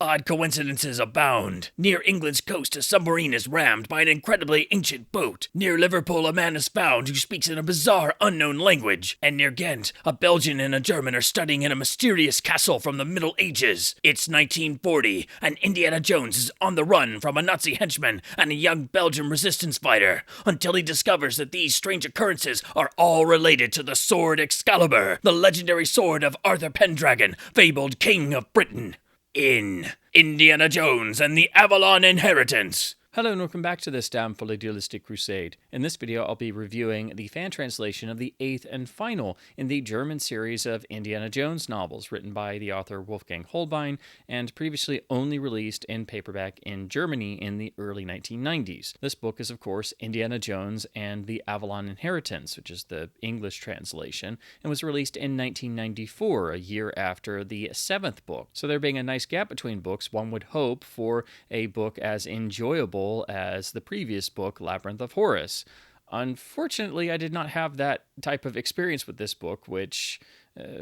Odd coincidences abound. Near England's coast, a submarine is rammed by an incredibly ancient boat. Near Liverpool, a man is found who speaks in a bizarre, unknown language. And near Ghent, a Belgian and a German are studying in a mysterious castle from the Middle Ages. It's 1940, and Indiana Jones is on the run from a Nazi henchman and a young Belgian resistance fighter, until he discovers that these strange occurrences are all related to the sword Excalibur, the legendary sword of Arthur Pendragon, fabled King of Britain. In Indiana Jones and the Avalon Inheritance. Hello and welcome back to this damnful idealistic crusade. In this video, I'll be reviewing the fan translation of the 8th and final in the German series of Indiana Jones novels written by the author Wolfgang Holbein and previously only released in paperback in Germany in the early 1990s. This book is, of course, Indiana Jones and the Avalon Inheritance, which is the English translation, and was released in 1994, a year after the 7th book. So there being a nice gap between books, one would hope for a book as enjoyable as the previous book, Labyrinth of Horus. Unfortunately, I did not have that type of experience with this book, which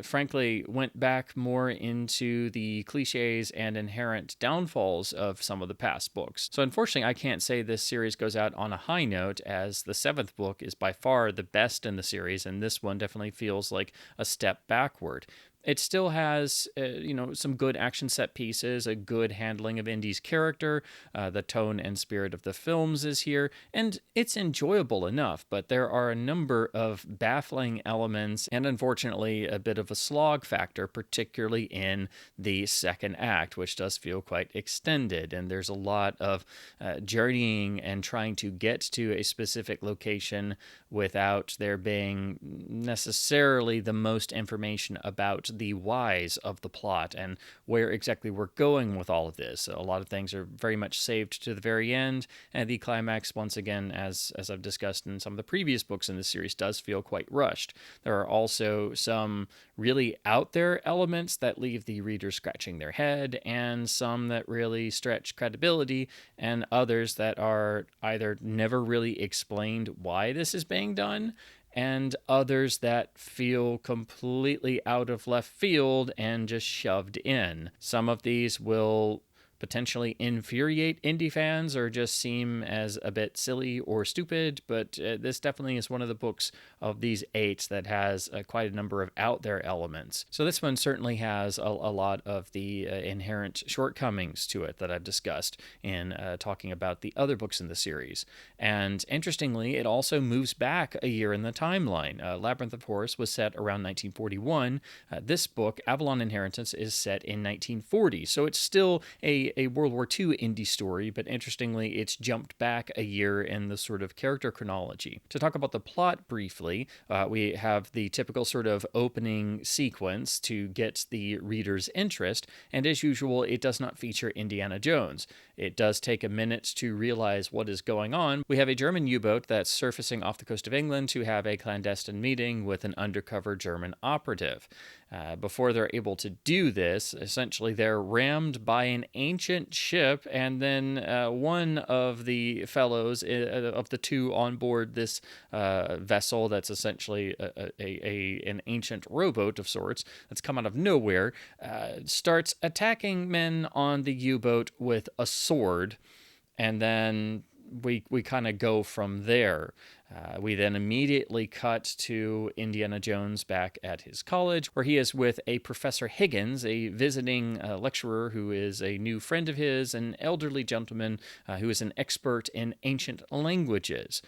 frankly went back more into the cliches and inherent downfalls of some of the past books. So unfortunately, I can't say this series goes out on a high note, as the 7th book is by far the best in the series, and this one definitely feels like a step backward. It still has, some good action set pieces, a good handling of Indy's character, the tone and spirit of the films is here, and it's enjoyable enough, but there are a number of baffling elements and unfortunately a bit of a slog factor, particularly in the second act, which does feel quite extended, and there's a lot of journeying and trying to get to a specific location without there being necessarily the most information about the whys of the plot and where exactly we're going with all of this. A lot of things are very much saved to the very end, and the climax, once again, as I've discussed in some of the previous books in this series, does feel quite rushed. There are also some really out there elements that leave the reader scratching their head, and some that really stretch credibility, and others that are either never really explained why this is being done, and others that feel completely out of left field and just shoved in. Some of these will potentially infuriate indie fans or just seem as a bit silly or stupid, but this definitely is one of the books of these 8 that has quite a number of out there elements. So this one certainly has a lot of the inherent shortcomings to it that I've discussed in talking about the other books in the series. And interestingly, it also moves back a year in the timeline. Labyrinth of Horus was set around 1941. This book, Avalon Inheritance, is set in 1940, so it's still a World War II indie story, but interestingly, it's jumped back a year in the sort of character chronology. To talk about the plot briefly, we have the typical sort of opening sequence to get the reader's interest, and as usual, it does not feature Indiana Jones. It does take a minute to realize what is going on. We have a German U-boat that's surfacing off the coast of England to have a clandestine meeting with an undercover German operative. Before they're able to do this, essentially they're rammed by an ancient ship, and then one of the fellows of the 2 on board this vessel that's essentially an ancient rowboat of sorts that's come out of nowhere, starts attacking men on the U-boat with a sword, and then we kind of go from there. We then immediately cut to Indiana Jones back at his college, where he is with a Professor Higgins, a visiting lecturer who is a new friend of his, an elderly gentleman who is an expert in ancient languages.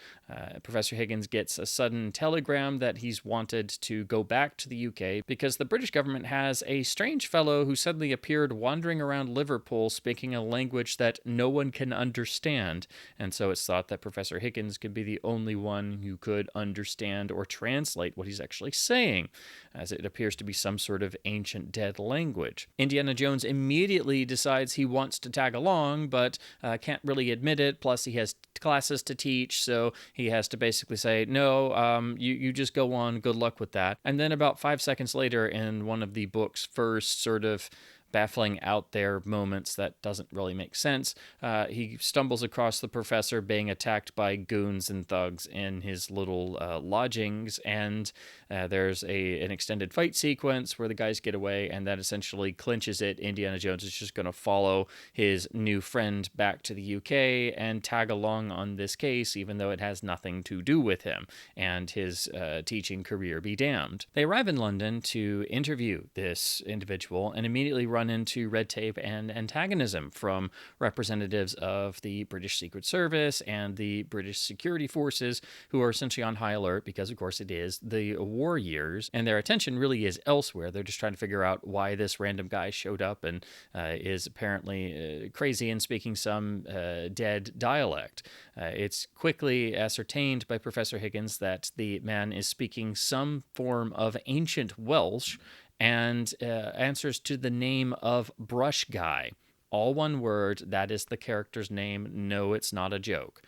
Professor Higgins gets a sudden telegram that he's wanted to go back to the UK because the British government has a strange fellow who suddenly appeared wandering around Liverpool speaking a language that no one can understand. And so it's thought that Professor Higgins could be the only one who could understand or translate what he's actually saying, as it appears to be some sort of ancient dead language. Indiana Jones immediately decides he wants to tag along, but can't really admit it, plus he has classes to teach, so he has to basically say, no, you just go on, good luck with that. And then about 5 seconds later, in one of the book's first sort of baffling out there moments that doesn't really make sense. He stumbles across the professor being attacked by goons and thugs in his little lodgings, and there's an extended fight sequence where the guys get away, and that essentially clinches it. Indiana Jones is just going to follow his new friend back to the UK and tag along on this case, even though it has nothing to do with him and his teaching career be damned. They arrive in London to interview this individual and immediately run into red tape and antagonism from representatives of the British Secret Service and the British security forces, who are essentially on high alert because, of course, it is the war years, and their attention really is elsewhere. They're just trying to figure out why this random guy showed up and is apparently crazy and speaking some dead dialect. It's quickly ascertained by Professor Higgins that the man is speaking some form of ancient Welsh and answers to the name of Brush Guy. All one word, that is the character's name. No, it's not a joke.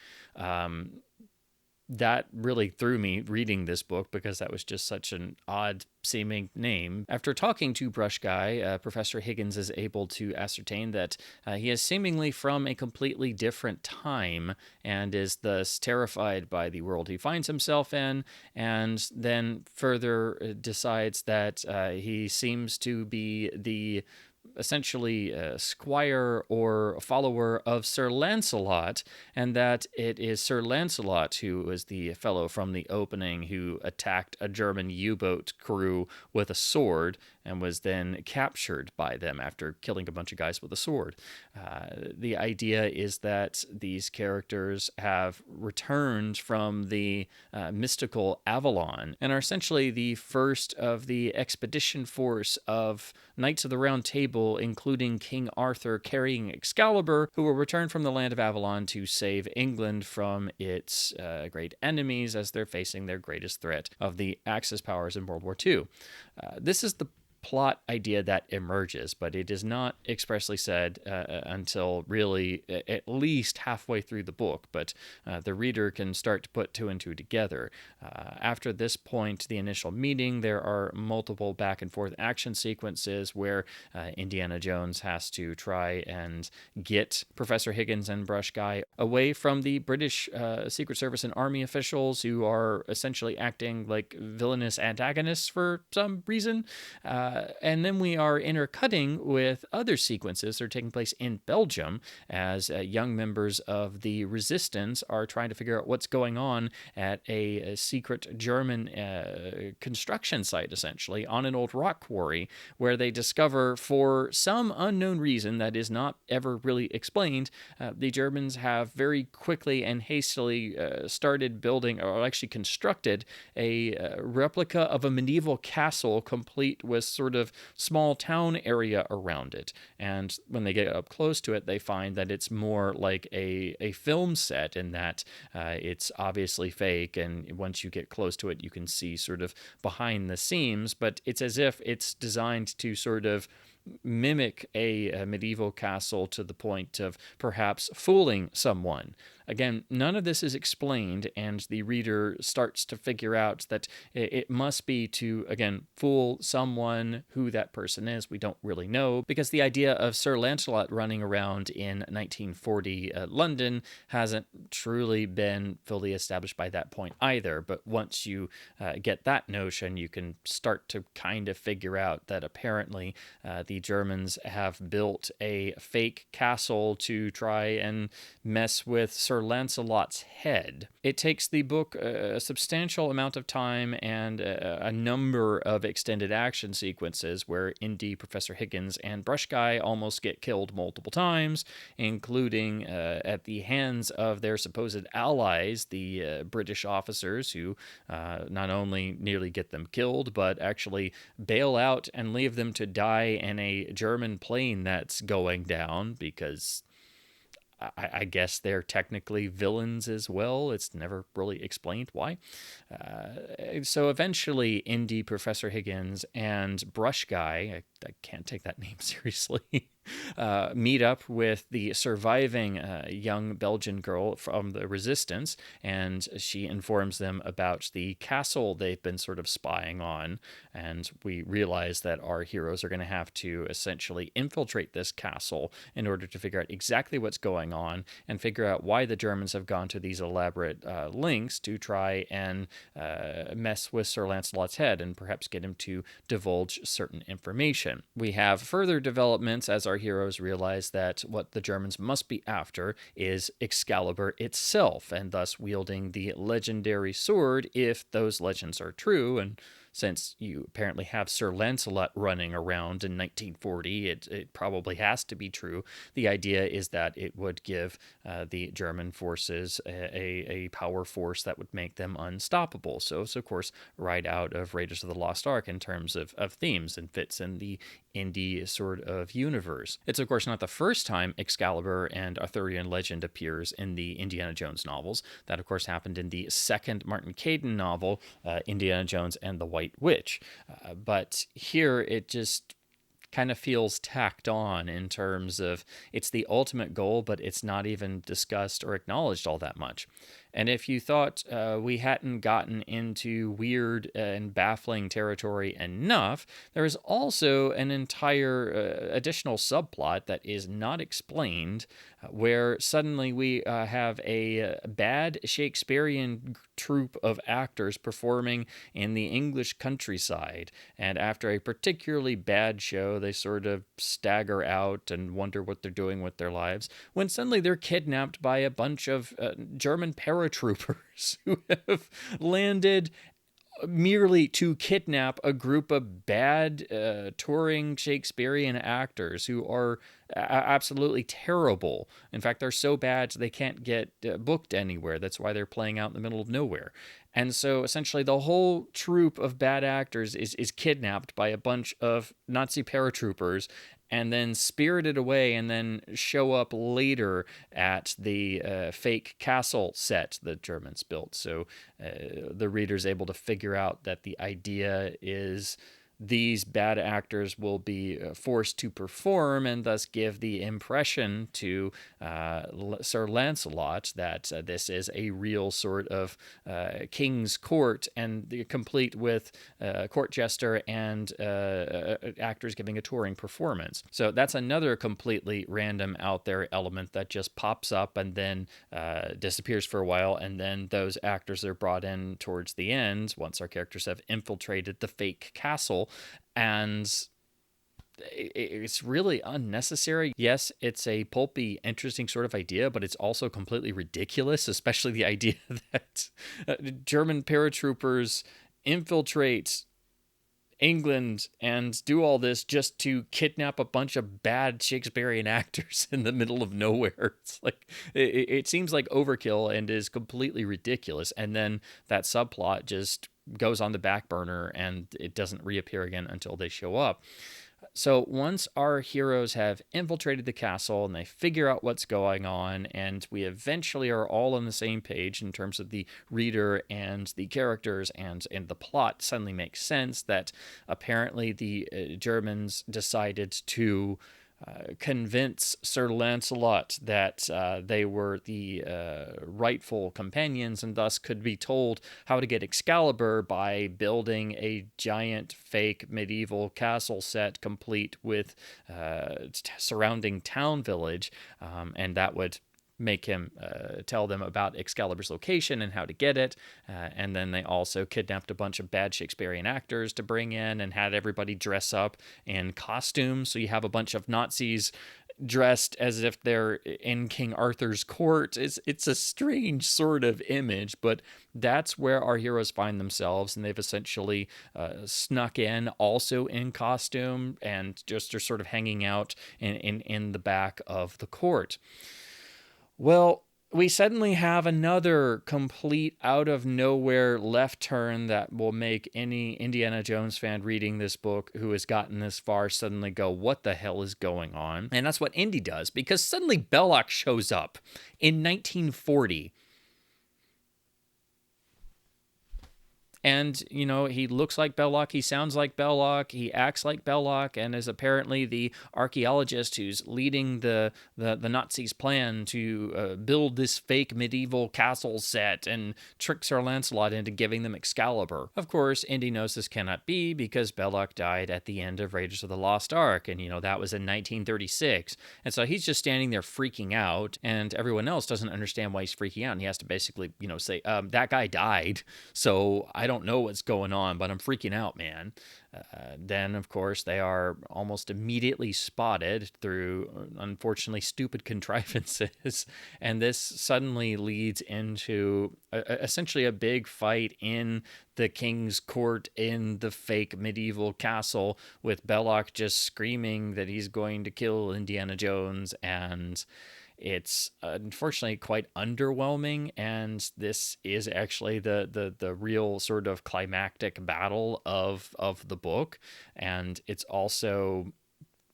That really threw me reading this book because that was just such an odd-seeming name. After talking to Brush Guy, Professor Higgins is able to ascertain that he is seemingly from a completely different time and is thus terrified by the world he finds himself in, and then further decides that he seems to be the essentially squire or follower of Sir Lancelot, and that it is Sir Lancelot who was the fellow from the opening who attacked a German U-boat crew with a sword and was then captured by them after killing a bunch of guys with a sword. The idea is that these characters have returned from the mystical Avalon and are essentially the first of the expedition force of Knights of the Round Table, including King Arthur carrying Excalibur, who will return from the land of Avalon to save England from its great enemies as they're facing their greatest threat of the Axis powers in World War II. This is the plot idea that emerges, but it is not expressly said until really at least halfway through the book, but the reader can start to put two and two together. After this point, the initial meeting, there are multiple back and forth action sequences where Indiana Jones has to try and get Professor Higgins and Brush Guy away from the British Secret Service and Army officials who are essentially acting like villainous antagonists for some reason. And then we are intercutting with other sequences that are taking place in Belgium as young members of the resistance are trying to figure out what's going on at a secret German construction site, essentially, on an old rock quarry, where they discover, for some unknown reason that is not ever really explained, the Germans have very quickly and hastily started building, or actually constructed, a replica of a medieval castle complete with sort of small town area around it. And when they get up close to it, they find that it's more like a film set, in that it's obviously fake, and once you get close to it, you can see sort of behind the scenes, but it's as if it's designed to sort of mimic a medieval castle to the point of perhaps fooling someone. Again, none of this is explained, and the reader starts to figure out that it must be to, again, fool someone. Who that person is, we don't really know, because the idea of Sir Lancelot running around in 1940 London hasn't truly been fully established by that point either. But once you get that notion, you can start to kind of figure out that apparently the Germans have built a fake castle to try and mess with Sir Lancelot's head. It takes the book a substantial amount of time and a number of extended action sequences where Indy, Professor Higgins, and Brush Guy almost get killed multiple times, including at the hands of their supposed allies, the British officers, who not only nearly get them killed, but actually bail out and leave them to die in a German plane that's going down, because I guess they're technically villains as well. It's never really explained why. So eventually, Indy, Professor Higgins, and Brush Guy, I can't take that name seriously, meet up with the surviving young Belgian girl from the resistance, and she informs them about the castle they've been sort of spying on. And we realize that our heroes are going to have to essentially infiltrate this castle in order to figure out exactly what's going on and figure out why the Germans have gone to these elaborate lengths to try and mess with Sir Lancelot's head and perhaps get him to divulge certain information. We have further developments as our heroes realize that what the Germans must be after is Excalibur itself, and thus wielding the legendary sword if those legends are true. And since you apparently have Sir Lancelot running around in 1940, it probably has to be true. The idea is that it would give the German forces a power force that would make them unstoppable. So it's, of course, right out of Raiders of the Lost Ark in terms of themes, and fits in the Indy sort of universe. It's, of course, not the first time Excalibur and Arthurian legend appears in the Indiana Jones novels. That, of course, happened in the second Martin Caidin novel, Indiana Jones and the White Witch. But here it just kind of feels tacked on in terms of it's the ultimate goal, but it's not even discussed or acknowledged all that much. And if you thought we hadn't gotten into weird and baffling territory enough, there is also an entire additional subplot that is not explained, where suddenly we have a bad Shakespearean troupe of actors performing in the English countryside. And after a particularly bad show, they sort of stagger out and wonder what they're doing with their lives, when suddenly they're kidnapped by a bunch of German paratroopers who have landed merely to kidnap a group of bad touring Shakespearean actors who are absolutely terrible. In fact, they're so bad they can't get booked anywhere. That's why they're playing out in the middle of nowhere. And so essentially the whole troupe of bad actors is kidnapped by a bunch of Nazi paratroopers and then spirited away, and then show up later at the fake castle set the Germans built. So the reader's able to figure out that the idea is these bad actors will be forced to perform, and thus give the impression to Sir Lancelot that this is a real sort of king's court, and complete with court jester and actors giving a touring performance. So that's another completely random out there element that just pops up and then disappears for a while, and then those actors are brought in towards the end once our characters have infiltrated the fake castle. And it's really unnecessary. Yes, it's a pulpy, interesting sort of idea, but it's also completely ridiculous, especially the idea that German paratroopers infiltrate England and do all this just to kidnap a bunch of bad Shakespearean actors in the middle of nowhere. It's like, it seems like overkill and is completely ridiculous. And then that subplot just goes on the back burner, and it doesn't reappear again until they show up. So once our heroes have infiltrated the castle and they figure out what's going on, and we eventually are all on the same page in terms of the reader and the characters, and the plot suddenly makes sense that apparently the Germans decided to convince Sir Lancelot that they were the rightful companions, and thus could be told how to get Excalibur by building a giant fake medieval castle set complete with surrounding town village, and that would make him tell them about Excalibur's location and how to get it. And then they also kidnapped a bunch of bad Shakespearean actors to bring in and had everybody dress up in costumes. So you have a bunch of Nazis dressed as if they're in King Arthur's court. It's a strange sort of image, but that's where our heroes find themselves, and they've essentially snuck in also in costume and just are sort of hanging out in the back of the court. Well, we suddenly have another complete out-of-nowhere left turn that will make any Indiana Jones fan reading this book who has gotten this far suddenly go, what the hell is going on? And that's what Indy does, because suddenly Belloc shows up in 1940. And, you know, he looks like Belloc, he sounds like Belloc, he acts like Belloc, and is apparently the archaeologist who's leading the Nazis' plan to build this fake medieval castle set and trick Sir Lancelot into giving them Excalibur. Of course, Indy knows this cannot be because Belloc died at the end of Raiders of the Lost Ark, and, you know, that was in 1936. And so he's just standing there freaking out, and everyone else doesn't understand why he's freaking out, and he has to basically, you know, say, that guy died, so I don't know what's going on, but I'm freaking out, man. Then, of course, they are almost immediately spotted through, unfortunately, stupid contrivances. And this suddenly leads into essentially a big fight in the king's court in the fake medieval castle, with Belloc just screaming that he's going to kill Indiana Jones, and it's unfortunately quite underwhelming, and this is actually the real sort of climactic battle of the book. And it's also,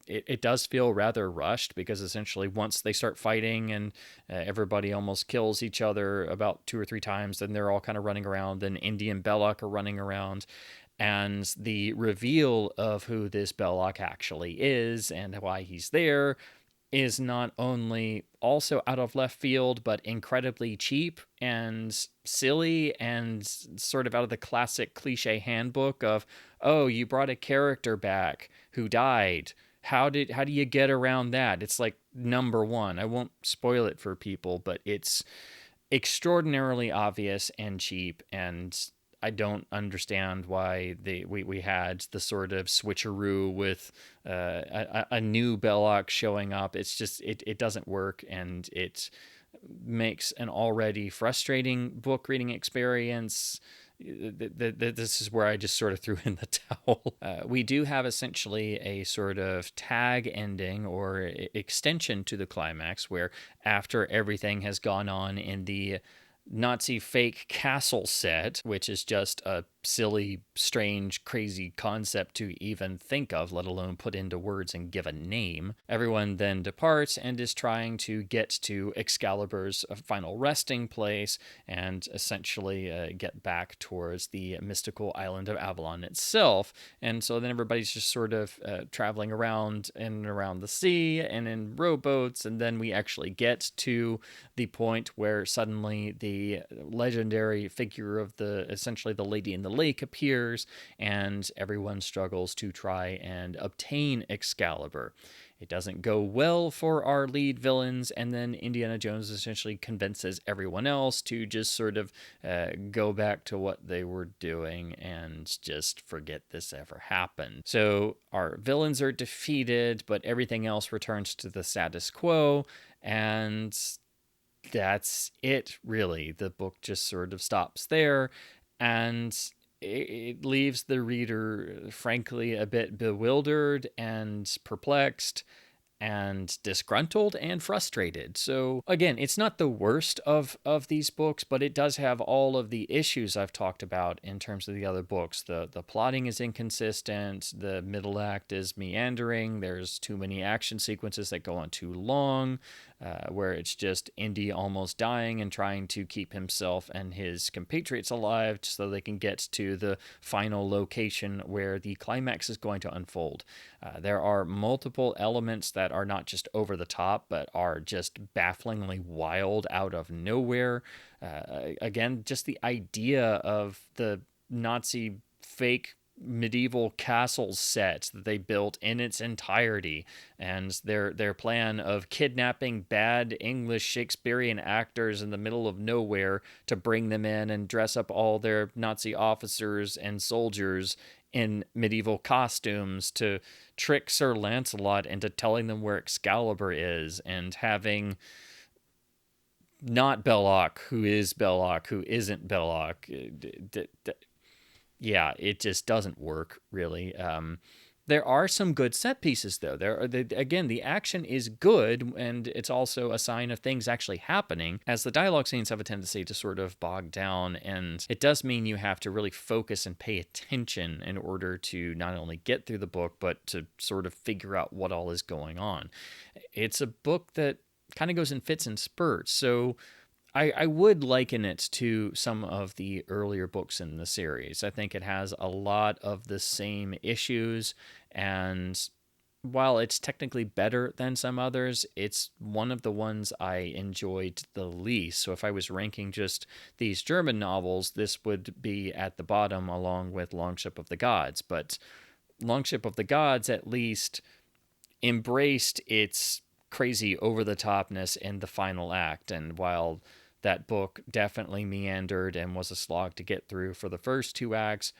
it does feel rather rushed, because essentially once they start fighting and everybody almost kills each other about 2 or 3 times, then they're all kind of running around, then Indy and Belloc are running around. And the reveal of who this Belloc actually is and why he's there is not only also out of left field, but incredibly cheap and silly, and sort of out of the classic cliche handbook of, oh, you brought a character back who died. How do you get around that? It's like number one. I won't spoil it for people, but it's extraordinarily obvious and cheap, and I don't understand why we had the sort of switcheroo with a new Belloc showing up. It's just, it doesn't work, and it makes an already frustrating book reading experience. This is where I just sort of threw in the towel. We do have essentially a sort of tag ending or extension to the climax, where after everything has gone on in the Nazi fake castle set, which is just a silly, strange, crazy concept to even think of, let alone put into words and give a name. Everyone then departs and is trying to get to Excalibur's final resting place and essentially get back towards the mystical island of Avalon itself. And so then everybody's just sort of traveling around and around the sea and in rowboats, and then we actually get to the point where suddenly the legendary figure of essentially the Lady in the Lake appears, and everyone struggles to try and obtain Excalibur. It doesn't go well for our lead villains, and then Indiana Jones essentially convinces everyone else to just sort of go back to what they were doing and just forget this ever happened. So our villains are defeated, but everything else returns to the status quo, and that's it, really. The book just sort of stops there, and it leaves the reader, frankly, a bit bewildered and perplexed and disgruntled and frustrated. So again, it's not the worst of these books, but it does have all of the issues I've talked about in terms of the other books. The plotting is inconsistent, the middle act is meandering, there's too many action sequences that go on too long, where it's just Indy almost dying and trying to keep himself and his compatriots alive so they can get to the final location where the climax is going to unfold. There are multiple elements that are not just over the top, but are just bafflingly wild out of nowhere. Again, just the idea of the Nazi fake medieval castle set that they built in its entirety, and their plan of kidnapping bad English Shakespearean actors in the middle of nowhere to bring them in and dress up all their Nazi officers and soldiers in medieval costumes to trick Sir Lancelot into telling them where Excalibur is, and having not Belloc who is Belloc who isn't Belloc. Yeah, it just doesn't work, really. There are some good set pieces, though. Again, the action is good, and it's also a sign of things actually happening, as the dialogue scenes have a tendency to sort of bog down, and it does mean you have to really focus and pay attention in order to not only get through the book, but to sort of figure out what all is going on. It's a book that kind of goes in fits and spurts, so I would liken it to some of the earlier books in the series. I think it has a lot of the same issues, and while it's technically better than some others, it's one of the ones I enjoyed the least. So if I was ranking just these German novels, this would be at the bottom along with Longship of the Gods. But Longship of the Gods at least embraced its crazy over-the-topness in the final act. And while that book definitely meandered and was a slog to get through for the first 2 acts,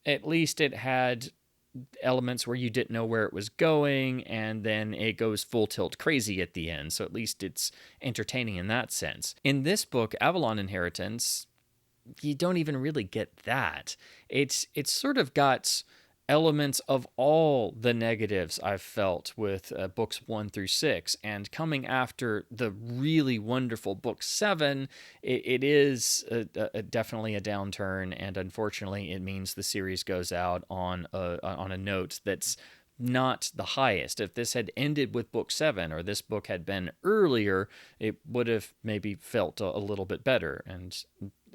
at least it had elements where you didn't know where it was going, and then it goes full tilt crazy at the end. So at least it's entertaining in that sense. In this book, Avalon Inheritance, you don't even really get that. It's sort of got elements of all the negatives I've felt with books 1 through 6, and coming after the really wonderful book 7, it is definitely a downturn, and unfortunately it means the series goes out on a note that's not the highest. If this had ended with book 7, or this book had been earlier, it would have maybe felt a little bit better. And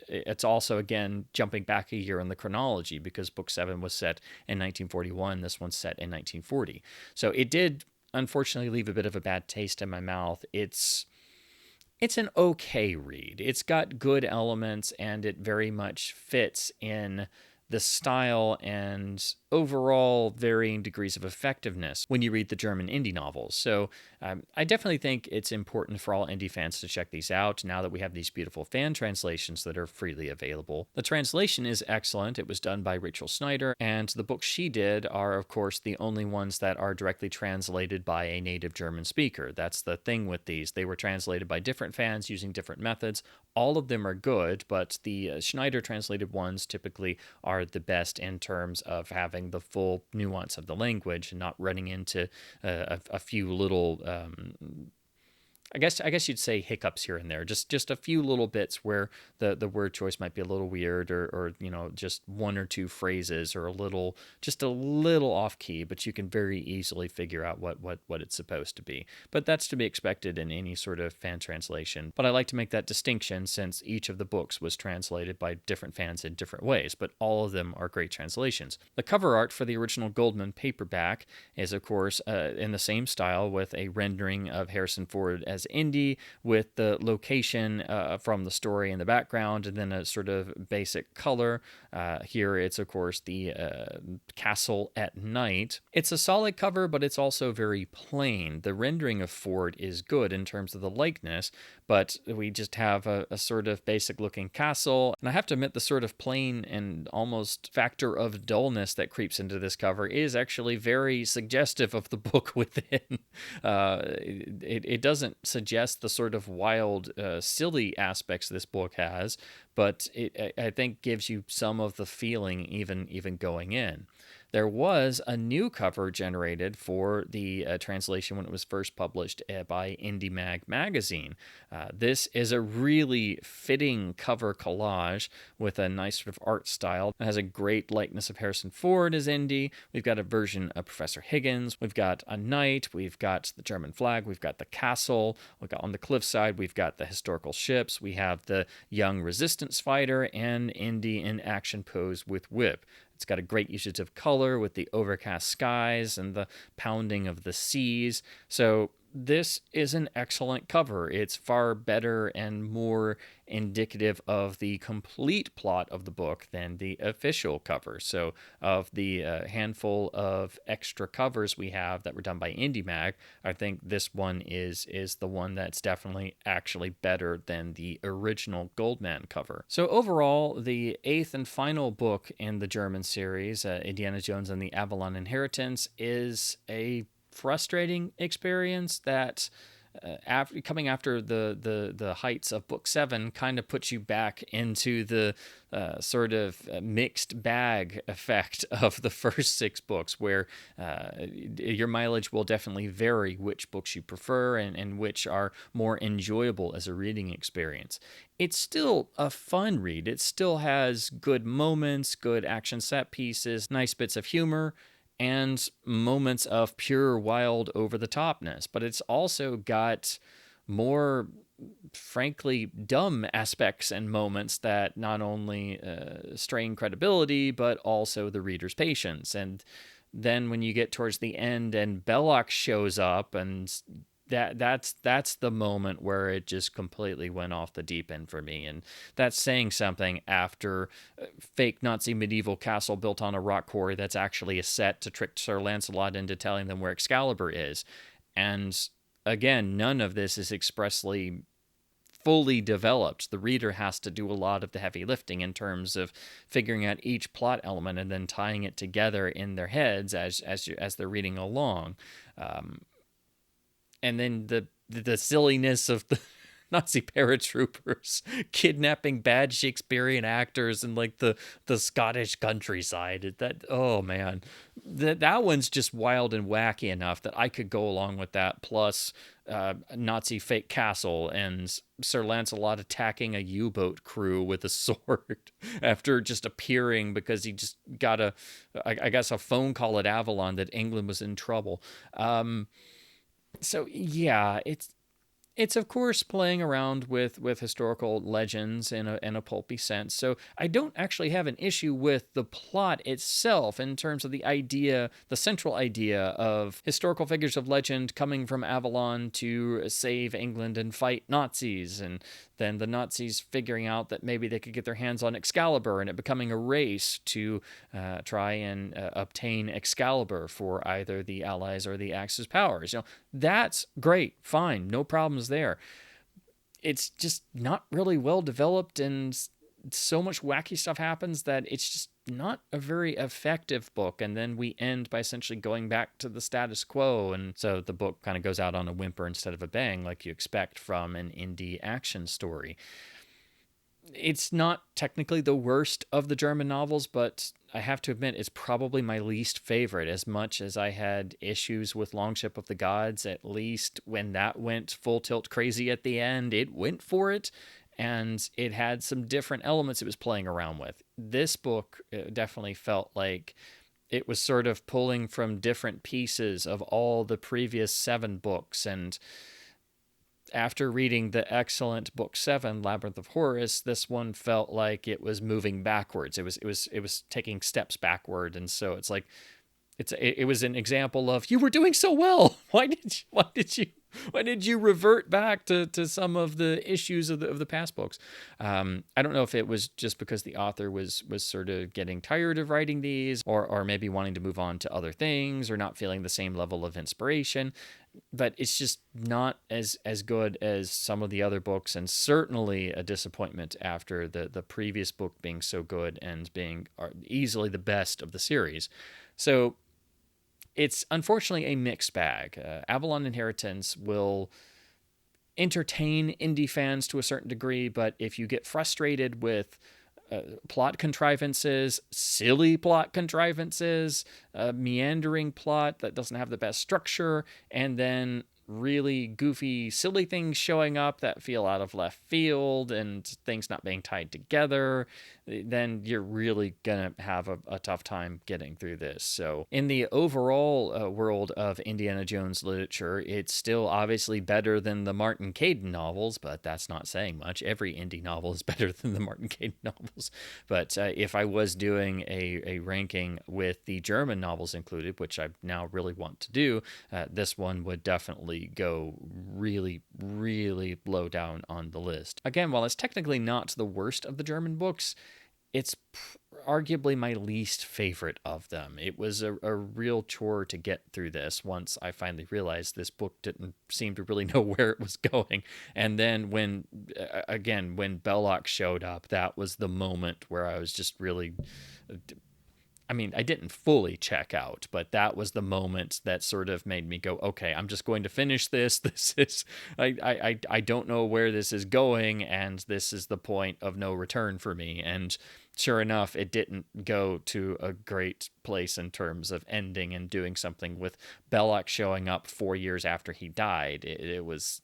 it's also, again, jumping back a year in the chronology, because book 7 was set in 1941, this one's set in 1940. So it did unfortunately leave a bit of a bad taste in my mouth. It's an okay read. It's got good elements, and it very much fits in the style and overall varying degrees of effectiveness when you read the German indie novels. So I definitely think it's important for all indie fans to check these out now that we have these beautiful fan translations that are freely available. The translation is excellent. It was done by Rachel Snyder, and the books she did are, of course, the only ones that are directly translated by a native German speaker. That's the thing with these. They were translated by different fans using different methods. All of them are good, but the Schneider translated ones typically are the best in terms of having the full nuance of the language and not running into a few little I guess you'd say hiccups here and there, just a few little bits where the word choice might be a little weird, or just one or two phrases are just a little off key, but you can very easily figure out what it's supposed to be. But that's to be expected in any sort of fan translation. But I like to make that distinction, since each of the books was translated by different fans in different ways, but all of them are great translations. The cover art for the original Goldman paperback is, of course, in the same style, with a rendering of Harrison Ford as Indy, with the location from the story in the background, and then a sort of basic color. Here it's, of course, the castle at night. It's a solid cover, but it's also very plain. The rendering of Ford is good in terms of the likeness, but we just have a sort of basic looking castle. And I have to admit, the sort of plain and almost factor of dullness that creeps into this cover is actually very suggestive of the book within. It doesn't suggest the sort of wild, silly aspects this book has, but it, I think, gives you some of the feeling even going in. There was a new cover generated for the translation when it was first published by Indy magazine. This is a really fitting cover collage with a nice sort of art style. It has a great likeness of Harrison Ford as Indy. We've got a version of Professor Higgins. We've got a knight. We've got the German flag. We've got the castle. We've got on the cliffside, we've got the historical ships. We have the young resistance fighter, and Indy in action pose with whip. It's got a great usage of color with the overcast skies and the pounding of the seas. So this is an excellent cover. It's far better and more indicative of the complete plot of the book than the official cover. So of the handful of extra covers we have that were done by Indy Mag, I think this one is the one that's definitely actually better than the original Goldman cover. So overall, the 8th and final book in the German series, Indiana Jones and the Avalon Inheritance, is a frustrating experience that coming after the heights of book 7 kind of puts you back into the sort of mixed bag effect of the first 6 books, where your mileage will definitely vary which books you prefer and which are more enjoyable as a reading experience. It's still a fun read. It still has good moments, good action set pieces, nice bits of humor, and moments of pure wild over-the-topness. But it's also got more frankly dumb aspects and moments that not only strain credibility but also the reader's patience. And then when you get towards the end and Belloc shows up, and that's the moment where it just completely went off the deep end for me. And that's saying something after a fake Nazi medieval castle built on a rock quarry that's actually a set to trick Sir Lancelot into telling them where Excalibur is. And again, none of this is expressly fully developed. The reader has to do a lot of the heavy lifting in terms of figuring out each plot element and then tying it together in their heads as they're reading along. And then the silliness of the Nazi paratroopers kidnapping bad Shakespearean actors in like the Scottish countryside. Oh man, that one's just wild and wacky enough that I could go along with that. Plus, Nazi fake castle and Sir Lancelot attacking a U-boat crew with a sword after just appearing because he just got I guess a phone call at Avalon that England was in trouble. So yeah, it's of course playing around with historical legends in a pulpy sense. So I don't actually have an issue with the plot itself in terms of the idea, the central idea of historical figures of legend coming from Avalon to save England and fight Nazis, and then the Nazis figuring out that maybe they could get their hands on Excalibur, and it becoming a race to try and obtain Excalibur for either the Allies or the Axis powers. That's great, fine, no problems there. It's just not really well developed, and so much wacky stuff happens that it's just not a very effective book. And then we end by essentially going back to the status quo, and so the book kind of goes out on a whimper instead of a bang, like you expect from an Indy action story. It's not technically the worst of the German novels, but I have to admit it's probably my least favorite. As much as I had issues with Longship of the Gods, at least when that went full tilt crazy at the end, it went for it, and it had some different elements it was playing around with. This book definitely felt like it was sort of pulling from different pieces of all the previous 7 books, and after reading the excellent book 7, Labyrinth of Horus, this one felt like it was moving backwards. It was taking steps backward, and so it's like it was an example of, you were doing so well. Why did you revert back to some of the issues of the past books? I don't know if it was just because the author was sort of getting tired of writing these, or maybe wanting to move on to other things, or not feeling the same level of inspiration. But it's just not as good as some of the other books, and certainly a disappointment after the previous book being so good and being easily the best of the series. So it's unfortunately a mixed bag. Avalon Inheritance will entertain indie fans to a certain degree, but if you get frustrated with plot contrivances, silly plot contrivances, meandering plot that doesn't have the best structure, and then really goofy, silly things showing up that feel out of left field and things not being tied together, then you're really gonna have a tough time getting through this. So in the overall world of Indiana Jones literature, it's still obviously better than the Martin Caidin novels, but that's not saying much. Every indie novel is better than the Martin Caidin novels. But if I was doing a ranking with the German novels included, which I now really want to do, this one would definitely go really, really low down on the list. Again, while it's technically not the worst of the German books, it's arguably my least favorite of them. It was a real chore to get through this once I finally realized this book didn't seem to really know where it was going. And then when Belloc showed up, that was the moment where I was just really... I mean, I didn't fully check out, but that was the moment that sort of made me go, okay, I'm just going to finish this. This is, I don't know where this is going, and this is the point of no return for me. And sure enough, it didn't go to a great place in terms of ending and doing something with Belloc showing up 4 years after he died. It was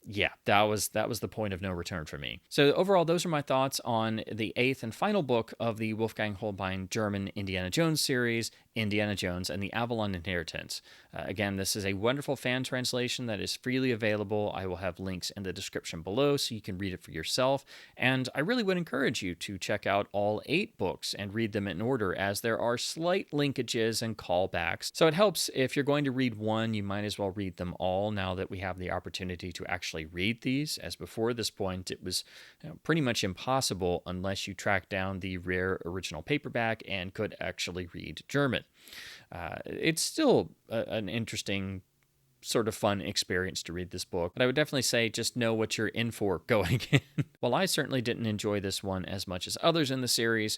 Yeah, that was the point of no return for me. So overall, those are my thoughts on the 8th and final book of the Wolfgang Holbein German Indiana Jones series, Indiana Jones and the Avalon Inheritance. Again, this is a wonderful fan translation that is freely available. I will have links in the description below so you can read it for yourself. And I really would encourage you to check out all 8 books and read them in order, as there are slight linkages and callbacks. So it helps if you're going to read one, you might as well read them all now that we have the opportunity to actually read these, as before this point it was pretty much impossible unless you tracked down the rare original paperback and could actually read German. It's still an interesting sort of fun experience to read this book, but I would definitely say just know what you're in for going in. While I certainly didn't enjoy this one as much as others in the series,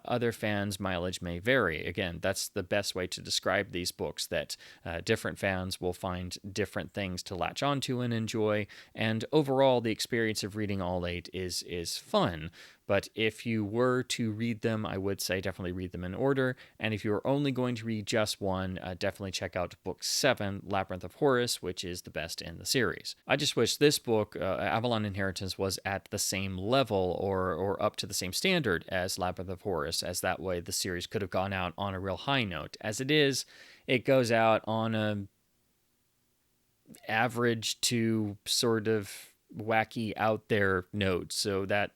other fans' mileage may vary. Again, that's the best way to describe these books, that different fans will find different things to latch onto and enjoy, and overall the experience of reading all 8 is fun. But if you were to read them, I would say definitely read them in order. And if you're only going to read just one, definitely check out book 7, Labyrinth of Horus, which is the best in the series. I just wish this book, Avalon Inheritance, was at the same level or up to the same standard as Labyrinth of Horus, as that way the series could have gone out on a real high note. As it is, it goes out on a average to sort of wacky out there note. So that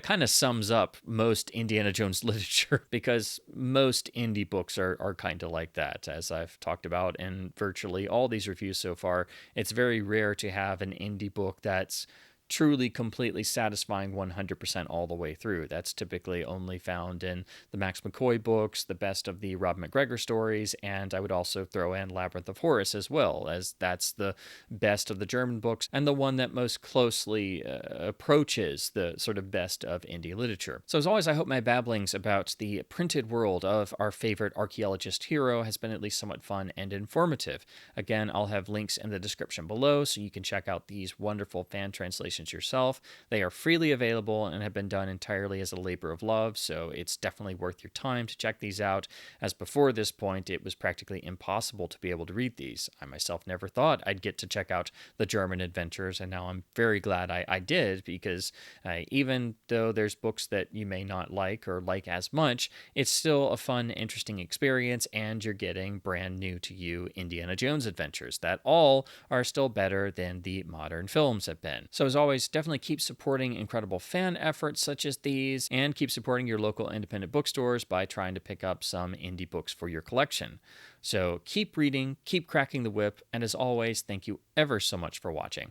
kind of sums up most Indiana Jones literature, because most indie books are kind of like that. As I've talked about in virtually all these reviews so far, it's very rare to have an indie book that's truly completely satisfying 100% all the way through. That's typically only found in the Max McCoy books, the best of the Rob McGregor stories, and I would also throw in Labyrinth of Horus as well, as that's the best of the German books and the one that most closely approaches the sort of best of indie literature. So as always, I hope my babblings about the printed world of our favorite archaeologist hero has been at least somewhat fun and informative. Again, I'll have links in the description below so you can check out these wonderful fan translations yourself. They are freely available and have been done entirely as a labor of love, so it's definitely worth your time to check these out, as before this point it was practically impossible to be able to read these. I myself never thought I'd get to check out the German adventures, and now I'm very glad I did, because even though there's books that you may not like or like as much, it's still a fun, interesting experience, and you're getting brand new to you Indiana Jones adventures that all are still better than the modern films have been. So as always, definitely keep supporting incredible fan efforts such as these, and keep supporting your local independent bookstores by trying to pick up some indie books for your collection. So keep reading, keep cracking the whip, and as always, thank you ever so much for watching.